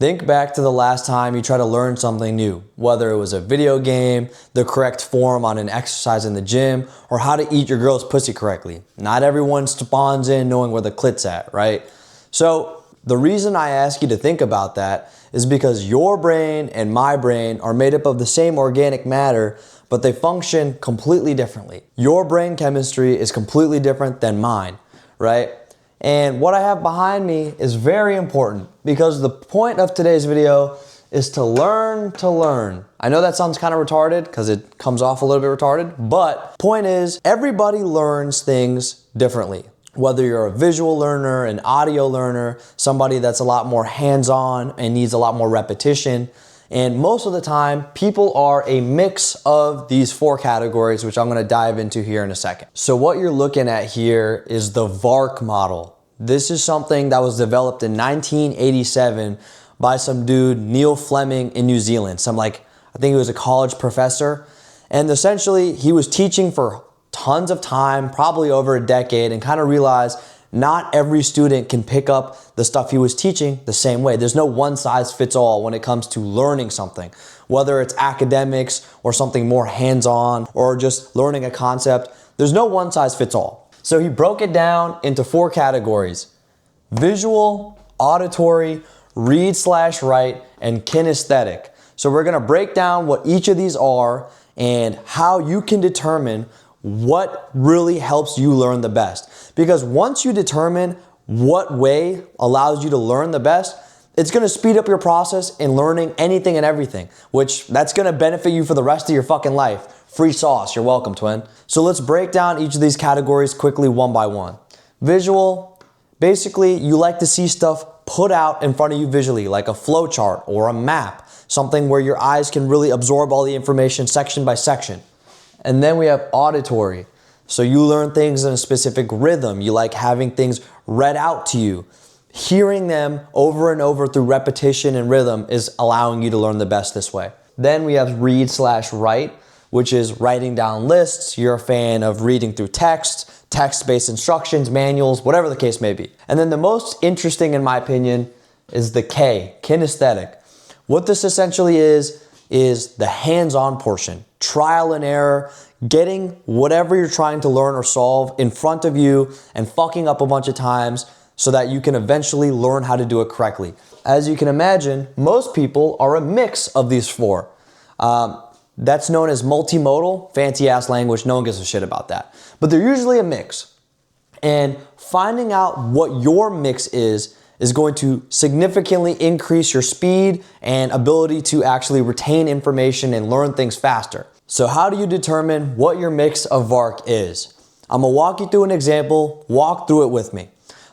Think back to the last time you tried to learn something new, whether it was a video game, the correct form on an exercise in the gym, or how to eat your girl's pussy correctly. Not everyone spawns in knowing where the clit's at, right? So the reason I ask you to think about that is because your brain and my brain are made up of the same organic matter, but they function completely differently. Your brain chemistry is completely different than mine, right? And what I have behind me is very important because the point of today's video is to learn to learn. I know that sounds kind of retarded because it comes off a little bit retarded, but point is everybody learns things differently. Whether you're a visual learner, an audio learner, somebody that's a lot more hands-on and needs a lot more repetition. And most of the time, people are a mix of these four categories, which I'm gonna dive into here in a second. So what you're looking at here is the VARK model. This is something that was developed in 1987 by some dude, Flemming in New Zealand. I think he was a college professor. And essentially, he was teaching for tons of time, probably over a decade, and kind of realized not every student can pick up the stuff he was teaching the same way. There's no one size fits all when it comes to learning something, whether it's academics or something more hands-on or just learning a concept. There's no one size fits all. So he broke it down into four categories: visual, auditory, read/write, and kinesthetic. So we're gonna break down what each of these are and how you can determine what really helps you learn the best. Because once you determine what way allows you to learn the best, it's gonna speed up your process in learning anything and everything, which that's gonna benefit you for the rest of your fucking life. Free sauce, you're welcome, twin. So let's break down each of these categories quickly one by one. Visual, basically you like to see stuff put out in front of you visually, like a flow chart or a map, something where your eyes can really absorb all the information section by section. And then we have auditory. So you learn things in a specific rhythm. You like having things read out to you. Hearing them over and over through repetition and rhythm is allowing you to learn the best this way. Then we have read/write, which is writing down lists. You're a fan of reading through text-based instructions, manuals, whatever the case may be. And then the most interesting, in my opinion, is the K, kinesthetic. What this essentially is the hands-on portion. Trial and error, getting whatever you're trying to learn or solve in front of you and fucking up a bunch of times so that you can eventually learn how to do it correctly. As you can imagine, most people are a mix of these four. That's known as multimodal, fancy ass language, no one gives a shit about that. But they're usually a mix. And finding out what your mix is going to significantly increase your speed and ability to actually retain information and learn things faster. So how do you determine what your mix of VARK is? I'm gonna walk you through an example, walk through it with me.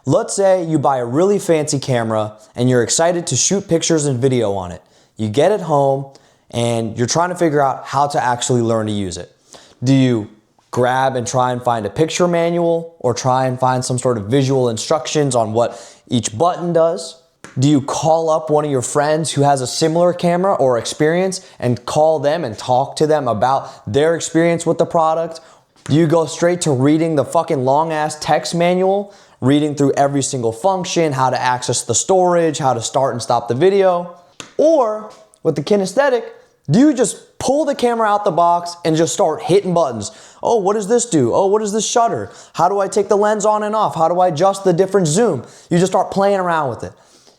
Let's say you buy a really fancy camera and you're excited to shoot pictures and video on it. You get it home and you're trying to figure out how to actually learn to use it. Do you grab and try and find a picture manual or try and find some sort of visual instructions on what each button does? Do you call up one of your friends who has a similar camera or experience and call them and talk to them about their experience with the product? Do you go straight to reading the fucking long ass text manual, reading through every single function, how to access the storage, how to start and stop the video? Or with the kinesthetic, do you just pull the camera out the box and just start hitting buttons? Oh, what does this do? Oh, what is this shutter? How do I take the lens on and off? How do I adjust the different zoom? You just start playing around with it.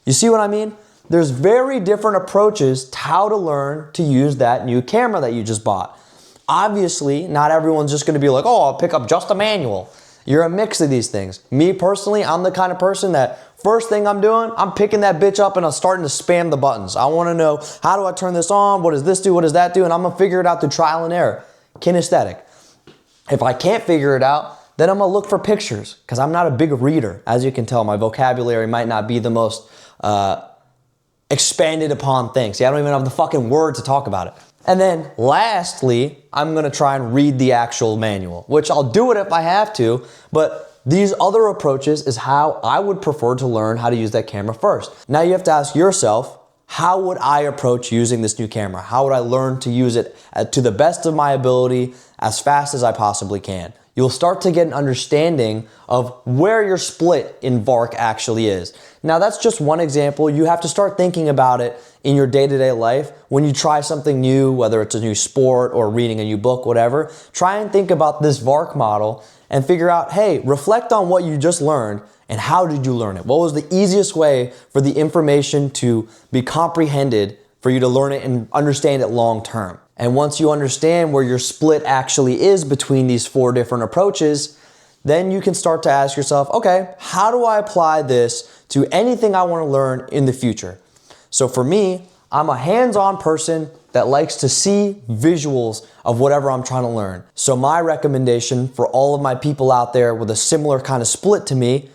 You see what I mean? There's very different approaches to how to learn to use that new camera that you just bought. Obviously, not everyone's just gonna be like, oh, I'll pick up just a manual. You're a mix of these things. Me personally, I'm the kind of person that first thing I'm doing, I'm picking that bitch up and I'm starting to spam the buttons. I wanna know, how do I turn this on? What does this do? What does that do? And I'm gonna figure it out through trial and error. Kinesthetic. If I can't figure it out, then I'm gonna look for pictures because I'm not a big reader. As you can tell, my vocabulary might not be the most expanded upon thing. See, I don't even have the fucking word to talk about it. And then lastly, I'm gonna try and read the actual manual, which I'll do it if I have to, but these other approaches is how I would prefer to learn how to use that camera first. Now you have to ask yourself, how would I approach using this new camera? How would I learn to use it to the best of my ability as fast as I possibly can? you'll start to get an understanding of where your split in VARK actually is. Now that's just one example. You have to start thinking about it in your day-to-day life. When you try something new, whether it's a new sport or reading a new book, whatever, try and think about this VARK model and figure out, hey, reflect on what you just learned and how did you learn it? What was the easiest way for the information to be comprehended for you to learn it and understand it long term? And once you understand where your split actually is between these 4 different approaches, then you can start to ask yourself, okay, how do I apply this to anything I want to learn in the future? So for me, I'm a hands-on person that likes to see visuals of whatever I'm trying to learn. So my recommendation for all of my people out there with a similar kind of split to me,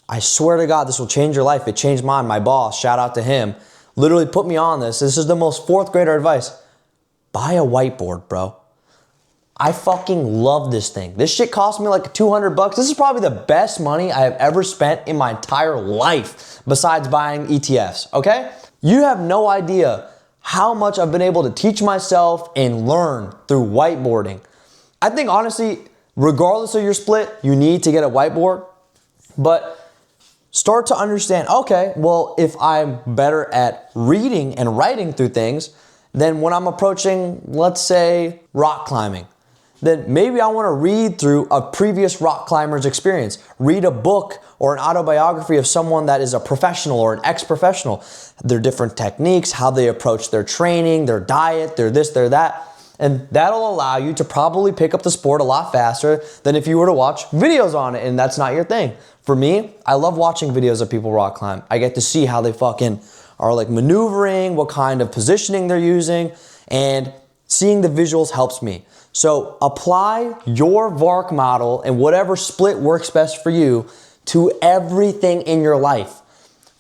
I swear to God, this will change your life. It changed mine. My boss, shout out to him, literally put me on this. This is the most 4th grader advice. Buy a whiteboard, bro. I fucking love this thing. This shit cost me like 200 bucks. This is probably the best money I have ever spent in my entire life besides buying ETFs, okay? You have no idea how much I've been able to teach myself and learn through whiteboarding. I think honestly, regardless of your split, you need to get a whiteboard, but start to understand, okay, well, if I'm better at reading and writing through things, then when I'm approaching, let's say, rock climbing, then maybe I want to read through a previous rock climber's experience, read a book or an autobiography of someone that is a professional or an ex-professional, their different techniques, how they approach their training, their diet, their this, their that. And that'll allow you to probably pick up the sport a lot faster than if you were to watch videos on it and that's not your thing. For me, I love watching videos of people rock climb. I get to see how they fucking are like maneuvering, what kind of positioning they're using, and seeing the visuals helps me. So apply your VARK model and whatever split works best for you to everything in your life.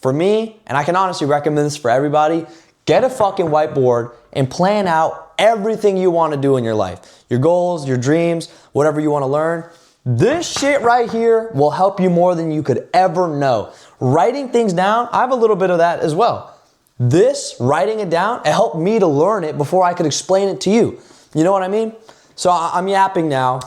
For me, and I can honestly recommend this for everybody, get a fucking whiteboard and plan out everything you want to do in your life. Your goals, your dreams, whatever you want to learn. This shit right here will help you more than you could ever know. Writing things down, I have a little bit of that as well. This, writing it down, it helped me to learn it before I could explain it to you. You know what I mean? So I'm yapping now.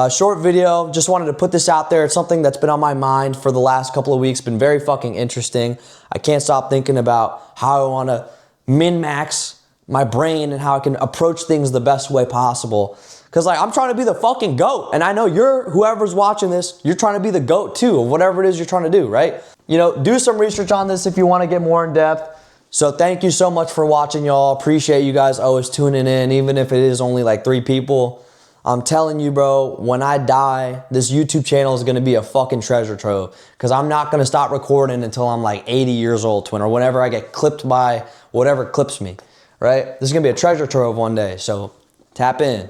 Short video, just wanted to put this out there. It's something that's been on my mind for the last couple of weeks, been very fucking interesting. I can't stop thinking about how I want to min-max my brain and how I can approach things the best way possible. Cause like I'm trying to be the fucking GOAT, and I know whoever's watching this, you're trying to be the GOAT too of whatever it is you're trying to do, right? You know, do some research on this if you want to get more in depth. So thank you so much for watching, y'all. Appreciate you guys always tuning in, even if it is only like 3 people. I'm telling you, bro, when I die, this YouTube channel is going to be a fucking treasure trove because I'm not going to stop recording until I'm like 80 years old, twin, or whenever I get clipped by whatever clips me, right? This is going to be a treasure trove one day, so tap in.